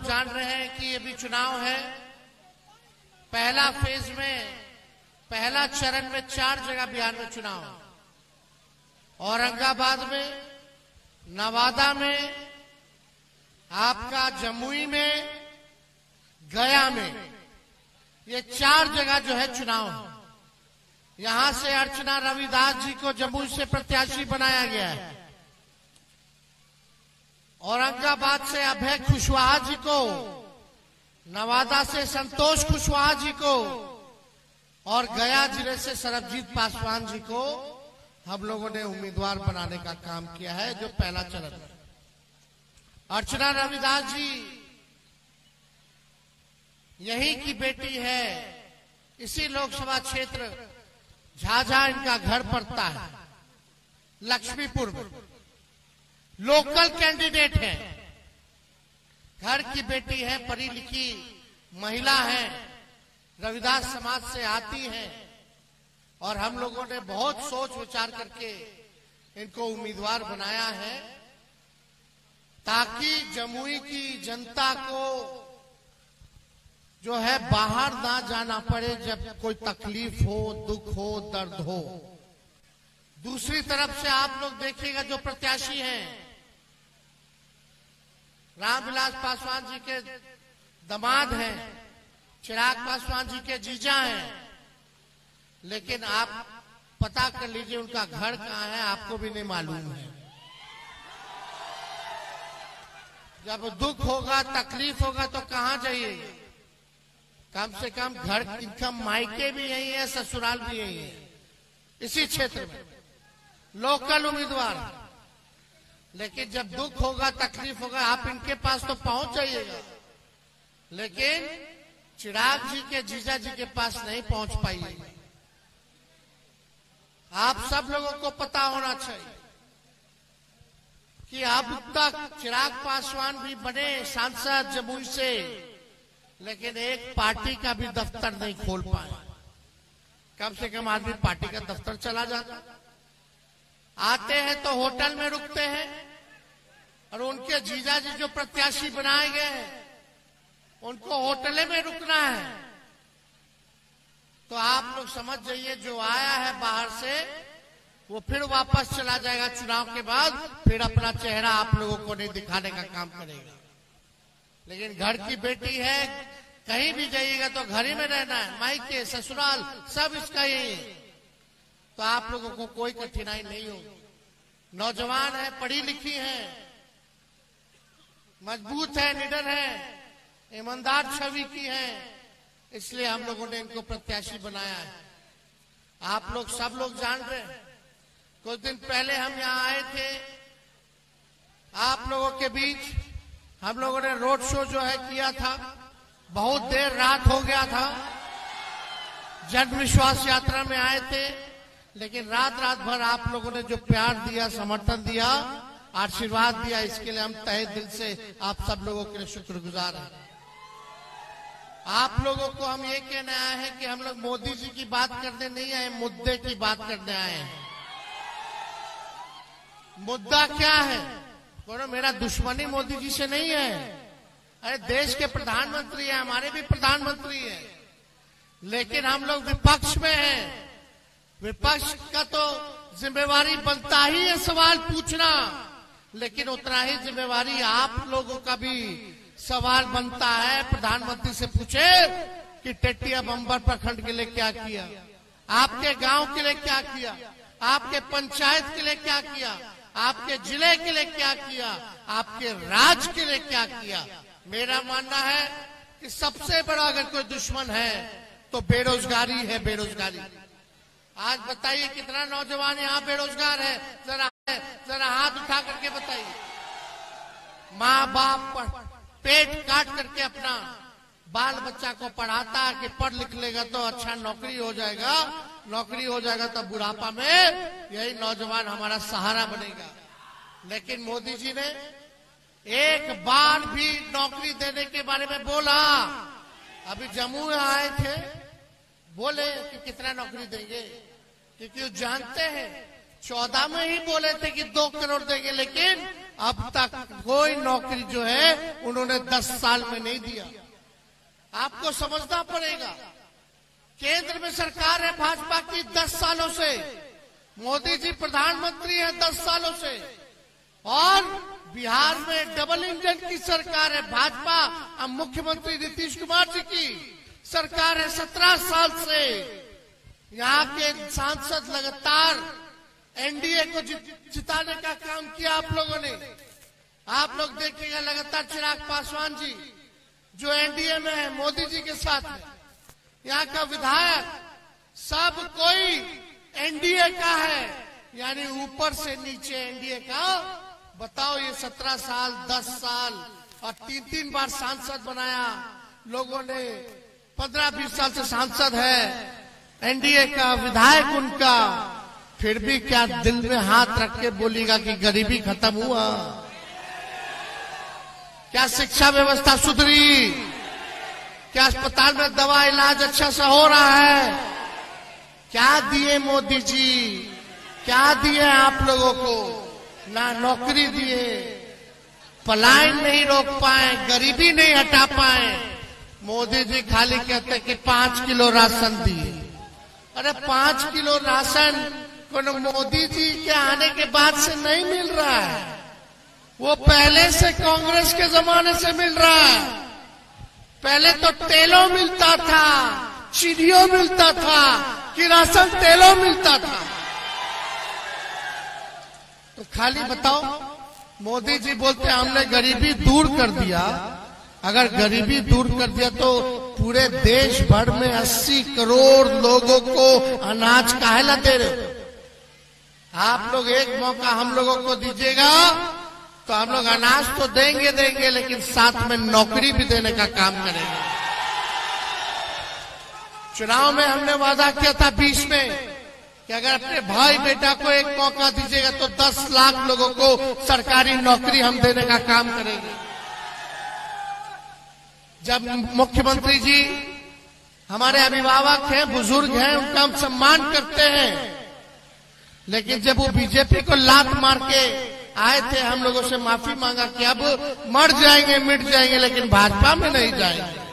जान रहे हैं कि ये भी चुनाव है। पहला फेज में, पहला चरण में 4 जगह बिहार में चुनाव, औरंगाबाद में, नवादा में, आपका जमुई में, गया में, ये 4 जगह जो है चुनाव है। यहां से अर्चना रविदास जी को जमुई से प्रत्याशी बनाया गया है। औरंगाबाद से अभय कुशवाहा जी को, नवादा से संतोष कुशवाहा जी को और गया जिले से सरबजीत पासवान जी को हम लोगों ने उम्मीदवार बनाने का काम किया है, जो पहला चरण है। अर्चना रविदास जी यही की बेटी है, इसी लोकसभा क्षेत्र झाझा इनका घर पड़ता है, लक्ष्मीपुर में। लोकल कैंडिडेट है, घर की बेटी है, पढ़ी लिखी महिला है, रविदास समाज से आती है और हम लोगों ने बहुत सोच विचार करके इनको उम्मीदवार बनाया है, ताकि जमुई की जनता को जो है बाहर ना जाना पड़े जब कोई तकलीफ हो, दुख हो, दर्द हो। दूसरी तरफ से आप लोग देखिएगा, जो प्रत्याशी हैं, रामविलास पासवान जी के दामाद हैं, चिराग पासवान जी के जीजा हैं, लेकिन आप पता कर लीजिए उनका घर कहाँ है, आपको भी नहीं मालूम है। जब दुख होगा, तकलीफ होगा तो कहाँ जाइए? कम से कम घर, इनका मायके भी यही है, ससुराल भी यही है, इसी क्षेत्र में लोकल उम्मीदवार। लेकिन जब दुख होगा, तकलीफ होगा, आप इनके पास तो पहुंच जाइएगा, लेकिन चिराग जी के जीजा जी के पास नहीं पहुंच पाइएगा। आप सब लोगों को पता होना चाहिए कि अब तक चिराग पासवान भी बने सांसद जमुई से, लेकिन एक पार्टी का भी दफ्तर नहीं खोल पाए। कम से कम आदमी पार्टी का दफ्तर चला जाता। आते हैं तो होटल में रुकते हैं, और उनके जीजा जी जो प्रत्याशी बनाए गए हैं उनको होटल में रुकना है। तो आप लोग समझ जाइए, जो आया है बाहर से वो फिर वापस चला जाएगा चुनाव के बाद, फिर अपना चेहरा आप लोगों को नहीं दिखाने का काम करेगा। लेकिन घर की बेटी है, कहीं भी जाइएगा तो घर ही में रहना है, मायके ससुराल सब इसका यही है, तो आप लोगों को कोई कठिनाई नहीं होगी। नौजवान है, पढ़ी लिखी है, मजबूत है, निडर है, ईमानदार छवि की है, इसलिए हम लोगों ने इनको प्रत्याशी बनाया है। आप लोग सब लोग जान रहे हैं, कुछ दिन पहले हम यहाँ आए थे, आप लोगों के बीच हम लोगों ने रोड शो जो है किया था, बहुत देर रात हो गया था, जन विश्वास यात्रा में आए थे, लेकिन रात भर आप लोगों ने जो प्यार दिया, समर्थन दिया, आशीर्वाद दिया, इसके लिए हम तहे दिल से आप सब लोगों के लिए शुक्रगुजार हैं। आप लोगों को हम ये कहने आए हैं कि हम लोग मोदी जी की बात करने नहीं आए, मुद्दे की बात करने आए हैं। मुद्दा क्या है? बोलो, मेरा दुश्मनी मोदी जी से नहीं है। अरे देश के प्रधानमंत्री है, हमारे भी प्रधानमंत्री है, लेकिन हम लोग विपक्ष में हैं। विपक्ष का तो जिम्मेवारी बनता ही है सवाल पूछना, लेकिन उतना ही जिम्मेवारी आप लोगों का भी सवाल बनता है। प्रधानमंत्री से पूछे कि टेटिया बम्बर प्रखंड के लिए क्या किया, आपके गांव के लिए क्या किया, आपके पंचायत के लिए क्या किया, आपके जिले के लिए क्या किया, आपके राज्य के लिए क्या किया। मेरा मानना है कि सबसे बड़ा अगर कोई दुश्मन है तो बेरोजगारी है, बेरोजगारी। आज बताइए कितना नौजवान यहाँ बेरोजगार है, जरा हाथ उठा करके बताइए। माँ बाप पेट काट करके अपना बाल बच्चा को पढ़ाता है कि पढ़ लिख लेगा तो अच्छा नौकरी हो जाएगा, नौकरी हो जाएगा तो बुढ़ापा में यही नौजवान हमारा सहारा बनेगा। लेकिन मोदी जी ने एक बार भी नौकरी देने के बारे में बोला? अभी जम्मू आए थे, बोले कि कितना नौकरी देंगे, क्योंकि वो जानते हैं 14 में ही बोले थे कि 2 करोड़ देंगे, लेकिन अब तक कोई नौकरी जो है उन्होंने 10 साल में नहीं दिया। आपको समझना पड़ेगा, केंद्र में सरकार है भाजपा की 10 सालों से, मोदी जी प्रधानमंत्री हैं 10 सालों से, और बिहार में डबल इंजन की सरकार है भाजपा। अब मुख्यमंत्री नीतीश कुमार जी की सरकार है 17 साल से। यहाँ के सांसद लगातार एनडीए को जिताने का काम किया आप लोगों ने। आप लोग देखिएगा लगातार चिराग पासवान जी जो एनडीए में है मोदी जी के साथ है, यहाँ का विधायक सब कोई एनडीए का है, यानी ऊपर से नीचे एनडीए का। बताओ ये 17 साल 10 साल और 3-3 बार सांसद बनाया लोगों ने, 15-20 साल से सांसद है एनडीए का, विधायक उनका, फिर भी क्या दिल में हाथ रख के बोलेगा कि गरीबी खत्म हुआ? क्या शिक्षा व्यवस्था सुधरी? क्या अस्पताल में दवा इलाज अच्छा से हो रहा है? क्या दिए मोदी जी? क्या दिए आप लोगों को? ना नौकरी दिए, पलायन नहीं रोक पाए, गरीबी नहीं हटा पाए। मोदी जी खाली कहते कि 5 किलो राशन दिए। अरे 5 किलो राशन को मोदी जी के आने के बाद से नहीं मिल रहा है, वो पहले से कांग्रेस के जमाने से मिल रहा है। पहले तो तेलों मिलता था, चीनियों मिलता था, कि राशन तेलों मिलता था। तो खाली बताओ, मोदी जी बोलते हमने गरीबी दूर कर दिया। अगर गरीबी दूर कर दिया तो पूरे देश भर में 80 करोड़ लोगों को अनाज काहे ला दे रहे? आप लोग एक मौका हम लोगों को दीजिएगा तो हम लोग अनाज तो देंगे, लेकिन साथ में नौकरी भी देने का काम करेंगे। चुनाव में हमने वादा किया था 20 में कि अगर अपने भाई बेटा को एक मौका दीजिएगा तो 10 लाख लोगों को सरकारी नौकरी हम देने का काम करेंगे। जब मुख्यमंत्री जी हमारे अभिभावक हैं, बुजुर्ग हैं, उनका हम सम्मान करते हैं, लेकिन जब वो बीजेपी को लात मार के आए थे हम लोगों से माफी मांगा कि अब मर जाएंगे मिट जाएंगे लेकिन भाजपा में नहीं जाएंगे।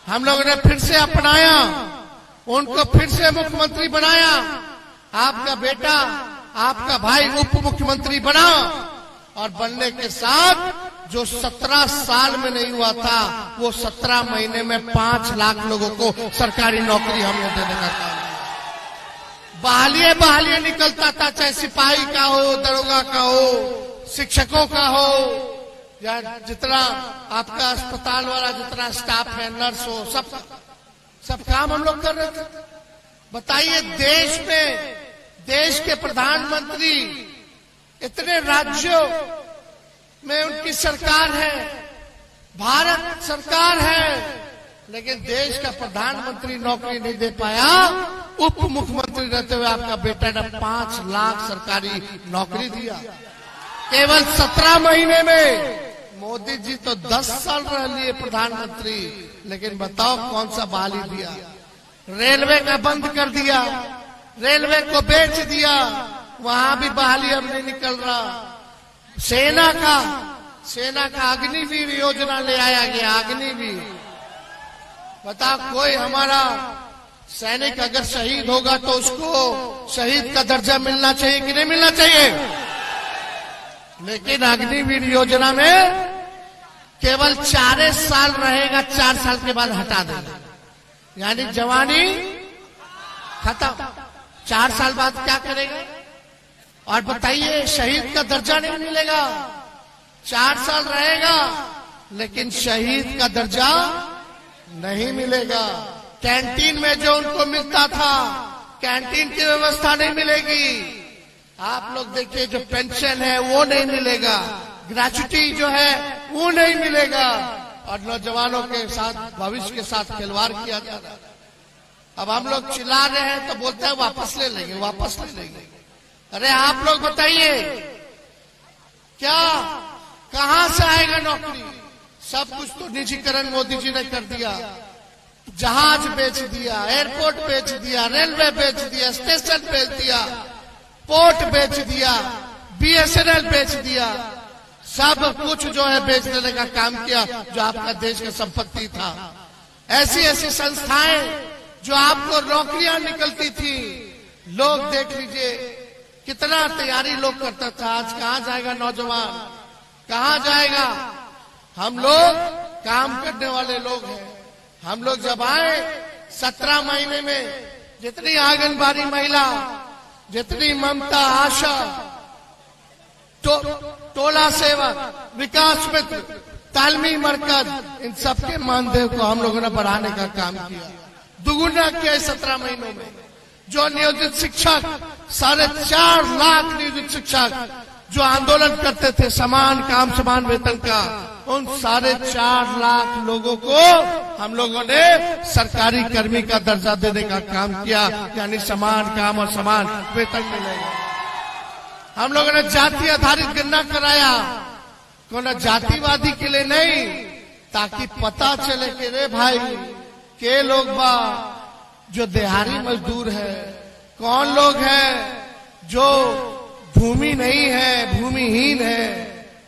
हम लोगों ने फिर से अपनाया, उनको फिर से मुख्यमंत्री बनाया। आपका बेटा, आपका भाई उप मुख्यमंत्री बना, और बनने के साथ जो 17 साल में नहीं हुआ था वो 17 महीने में 5 लाख लोगों को सरकारी नौकरी हमने देने का काम। बहालिए निकलता था, चाहे सिपाही का हो, दरोगा का हो, शिक्षकों का हो, या जितना आपका अस्पताल वाला जितना स्टाफ है, नर्स हो, सब काम हम लोग कर रहे थे। बताइए, देश में देश के प्रधानमंत्री, इतने राज्यों में उनकी सरकार है, भारत सरकार है, लेकिन देश का प्रधानमंत्री नौकरी नहीं दे पाया। उप मुख्यमंत्री रहते हुए आपका बेटा ने 5 लाख सरकारी नौकरी दिया केवल 17 महीने में। मोदी जी तो 10 साल रह लिए प्रधानमंत्री, लेकिन बताओ कौन सा बहाली दिया? रेलवे का बंद कर दिया, रेलवे को बेच दिया, वहां भी बहाली अब नहीं निकल रहा। सेना का अग्निवीर योजना ले आया गया, अग्निवीर। बताओ, कोई हमारा सैनिक अगर शहीद होगा तो उसको शहीद का दर्जा मिलना चाहिए कि नहीं मिलना चाहिए? लेकिन अग्निवीर योजना में केवल 4 साल रहेगा, 4 साल के बाद हटा देगा, यानी जवानी खत्म। 4 साल बाद क्या करेगा? और बताइए, शहीद का दर्जा नहीं मिलेगा, 4 साल रहेगा लेकिन शहीद का दर्जा नहीं मिलेगा। कैंटीन में जो उनको मिलता था, कैंटीन की व्यवस्था नहीं मिलेगी। आप लोग देखिए, जो पेंशन है वो नहीं मिलेगा, ग्रेच्युटी जो है वो नहीं मिलेगा, और नौजवानों के साथ, भविष्य के साथ खिलवाड़ किया जा रहा है। अब हम लोग चिल्ला रहे हैं तो बोलते हैं वापस ले लेंगे, वापस ले लेंगे। अरे आप लोग बताइए, क्या कहां से आएगा नौकरी? सब कुछ तो निजीकरण मोदी जी ने कर दिया। जहाज बेच दिया, एयरपोर्ट बेच दिया, रेलवे बेच दिया, स्टेशन बेच दिया, पोर्ट बेच दिया, बीएसएनएल बेच दिया। सब कुछ जो है बेच देने का काम किया जो आपका देश का संपत्ति था। ऐसी ऐसी संस्थाएं जो आपको नौकरियां निकलती थी, लोग देख लीजिए कितना तैयारी लोग करता था। आज कहाँ जाएगा नौजवान, कहाँ जाएगा? हम लोग काम करने वाले लोग हैं। हम लोग जब आए 17 महीने में जितनी आंगनबाड़ी महिला, जितनी ममता, आशा, टोला सेवक, विकास मित्र, तालमी मरकज, इन सबके मानदेय को हम लोगों ने बढ़ाने का काम किया, दुगुना किया 17 महीनों में। जो नियोजित शिक्षक 4.5 लाख नियोजित शिक्षक जो आंदोलन करते थे समान काम समान वेतन का, उन 4.5 लाख लोगों को हम लोगों ने सरकारी कर्मी का दर्जा देने का काम किया, यानी समान काम और समान वेतन मिलेगा। हम लोगों ने जाति आधारित गणना कराया, कोई जातिवादी के लिए नहीं, ताकि पता चले कि रे भाई के लोग बा जो दिहाड़ी मजदूर है, कौन लोग हैं जो भूमि नहीं है, भूमिहीन है,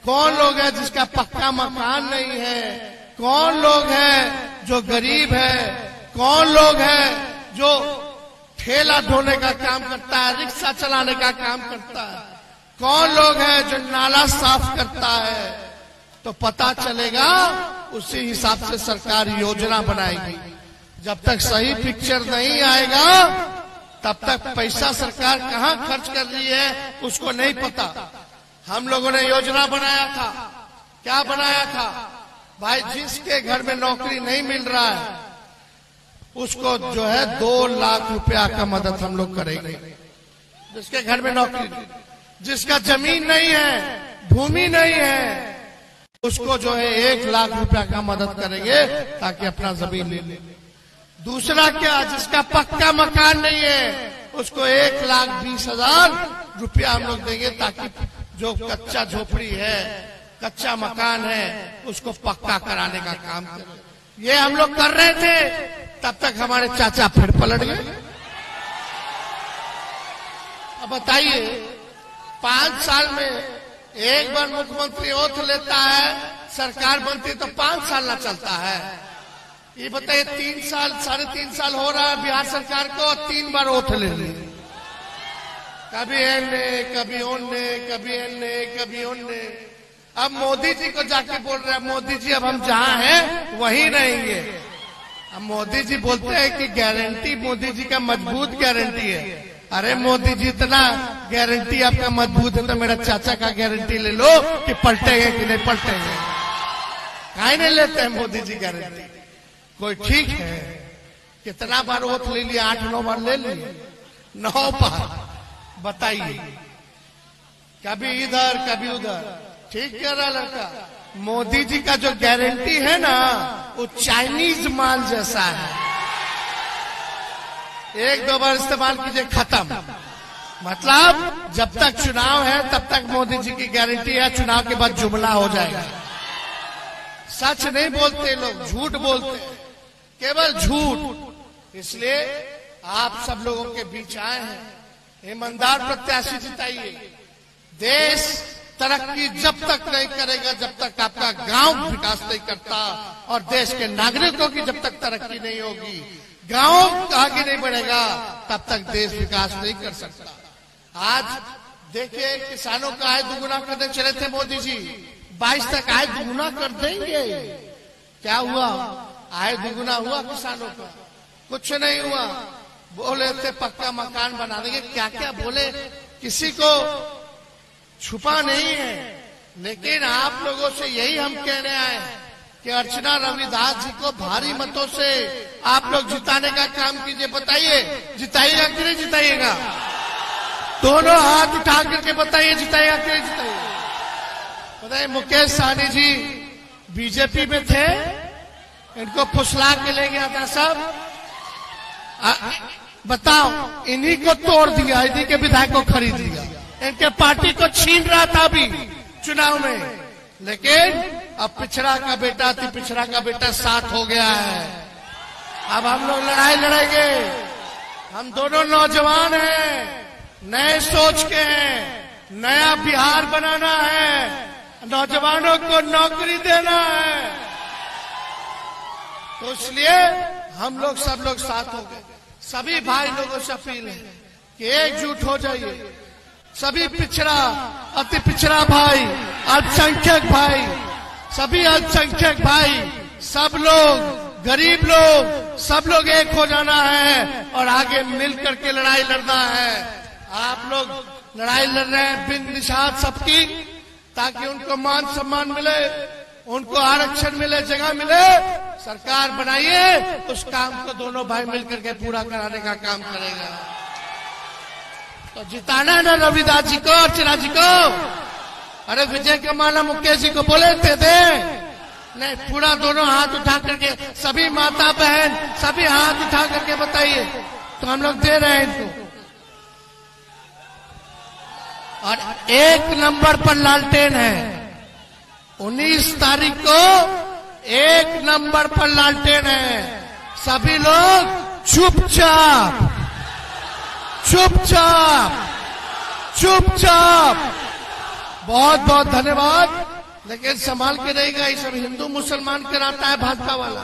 कौन लोग है जिसका पक्का मकान नहीं है, कौन लोग है जो गरीब है, कौन लोग है जो ठेला ढोने का काम करता है, रिक्शा चलाने का काम करता है, कौन लोग है जो नाला साफ करता है। तो पता चलेगा, उसी हिसाब से सरकार योजना बनाएगी। जब तक सही पिक्चर नहीं आएगा तब तक पैसा सरकार कहाँ खर्च कर रही है उसको नहीं पता। हम लोगों ने योजना बनाया था, क्या बनाया था भाई? जिसके घर में नौकरी नहीं मिल रहा है उसको जो है 2 लाख रुपया का मदद हम लोग करेंगे। जिसके घर में नौकरी, जिसका जमीन नहीं है, भूमि नहीं है, उसको जो है 1 लाख रुपया का मदद करेंगे ताकि अपना जमीन ले ले। दूसरा क्या, जिसका पक्का मकान नहीं है उसको 1,20,000 रुपया हम लोग देंगे ताकि जो कच्चा झोपड़ी है, कच्चा मकान है, उसको पक्का कराने का काम करें। ये हम लोग कर रहे थे, तब तक हमारे चाचा फिर पलट गए। अब बताइए, 5 साल में एक बार मुख्यमंत्री ओथ लेता है, सरकार बनती तो 5 साल ना चलता है। ये बताइए 3 साल 3.5 साल हो रहा है बिहार सरकार को, 3 बार ओथ ले ली, कभी एने, कभी ओने, कभी एने, कभी ओने। अब मोदी जी को जाके बोल रहे हैं, मोदी जी अब हम जहाँ हैं वहीं रहेंगे। अब मोदी जी बोलते हैं कि गारंटी मोदी जी का मजबूत गारंटी है। अरे मोदी जी, इतना गारंटी आपका मजबूत है तो मेरा चाचा का गारंटी ले लो कि पलटेंगे कि नहीं पलटेंगे। काहे नहीं लेते हैं मोदी जी गारंटी? कोई ठीक है, कितना बार वोट ले लिया? 8-9 बार ले लिए, 9 बार। बताइए, कभी इधर कभी उधर। ठीक कह रहा लड़का, मोदी जी का जो गारंटी है ना वो चाइनीज माल जैसा है। 1-2 बार इस्तेमाल कीजिए, खत्म। मतलब जब तक चुनाव है तब तक मोदी जी की गारंटी है, चुनाव के बाद जुमला हो जाएगा। सच नहीं बोलते लोग, झूठ बोलते, केवल झूठ। इसलिए आप सब लोगों के बीच आए हैं, ईमानदार प्रत्याशी जिताइए। देश तरक्की जब तक नहीं करेगा जब तक आपका गांव विकास नहीं करता, और देश के नागरिकों की जब तक तरक्की नहीं होगी, गांव आगे नहीं बढ़ेगा, तब तक देश विकास नहीं कर सकता। आज देखिए, किसानों का आय दुगुना करने चले थे मोदी जी, 22 तक आय दुगुना कर देंगे। क्या हुआ? आय दुगुना हुआ किसानों का? कुछ नहीं हुआ। बोले थे पक्का मकान बना देंगे, क्या क्या बोले, किसी को छुपा नहीं है। लेकिन आप लोगों से यही हम कहने आए कि अर्चना रविदास जी को भारी मतों से आप लोग जिताने का काम कीजिए। बताइए, जिताइएगा कि नहीं जिताइएगा? दोनों हाथ उठा करके बताइए, जिताइएगा कि नहीं जिताइएगा? बताइए, मुकेश सहनी जी बीजेपी में थे, इनको फुसला के ले गया था सब। बताओ, इन्हीं को तोड़ दिया, इन्हीं के विधायक को खरीद लिया, इनके पार्टी को छीन रहा था अभी चुनाव में। लेकिन अब पिछड़ा का बेटा, अति पिछड़ा का बेटा साथ हो गया है। अब हम लोग लड़ाई लड़ेंगे। हम दोनों नौजवान हैं, नए सोच के हैं, नया बिहार बनाना है। नौजवानों को नौकरी देना है। तो इसलिए हम लोग सब लोग साथ हो गए। सभी भाई लोगों से अपील है कि एकजुट हो जाइए। सभी पिछड़ा, अति पिछड़ा भाई, अल्पसंख्यक भाई, सभी अल्पसंख्यक भाई, सब लोग, गरीब लोग, सब लोग एक हो जाना है और आगे मिल करके लड़ाई लड़ना है। आप लोग लड़ाई लड़ रहे हैं बिन निशात सबकी, ताकि उनको मान सम्मान मिले, उनको आरक्षण मिले, जगह मिले। सरकार बनाइए, उस काम को दोनों भाई मिलकर के पूरा कराने का काम करेगा। तो जिताना है ना रविदास जी को, अर्चना जी को। अरे विजय के माला मुकेश जी को बोले थे नहीं, पूरा दोनों हाथ उठा करके, सभी माता बहन सभी हाथ उठा करके बताइए, तो हम लोग दे रहे हैं इनको। और 1 नंबर पर लालटेन है। 19 तारीख को 1 नंबर पर लालटेन है। सभी लोग चुपचाप चुपचाप चुपचाप। बहुत बहुत धन्यवाद। लेकिन संभाल के रहेगा, ये सब हिंदू मुसलमान कराता है भाजपा वाला।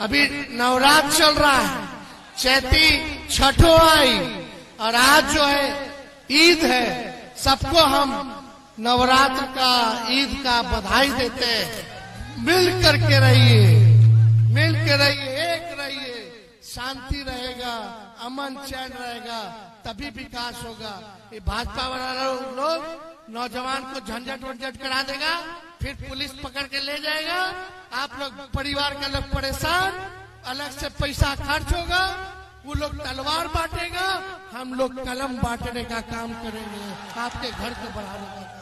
अभी नवरात्र चल रहा है, चैती छठो आई और आज जो है ईद है। सबको हम नवरात्र का, ईद का बधाई देते हैं। मिल करके रहिए, मिल के रहिए, एक रहिए, शांति रहेगा, अमन चैन रहेगा, तभी विकास होगा। ये भाजपा वाला लोग नौजवान को झंझट वंझट करा देगा, फिर पुलिस पकड़ के ले जाएगा। आप लोग परिवार का लोग परेशान, अलग से पैसा खर्च होगा, वो लोग तलवार बांटेगा, हम लोग कलम बांटने का काम करेंगे, आपके घर को बढ़ाने का।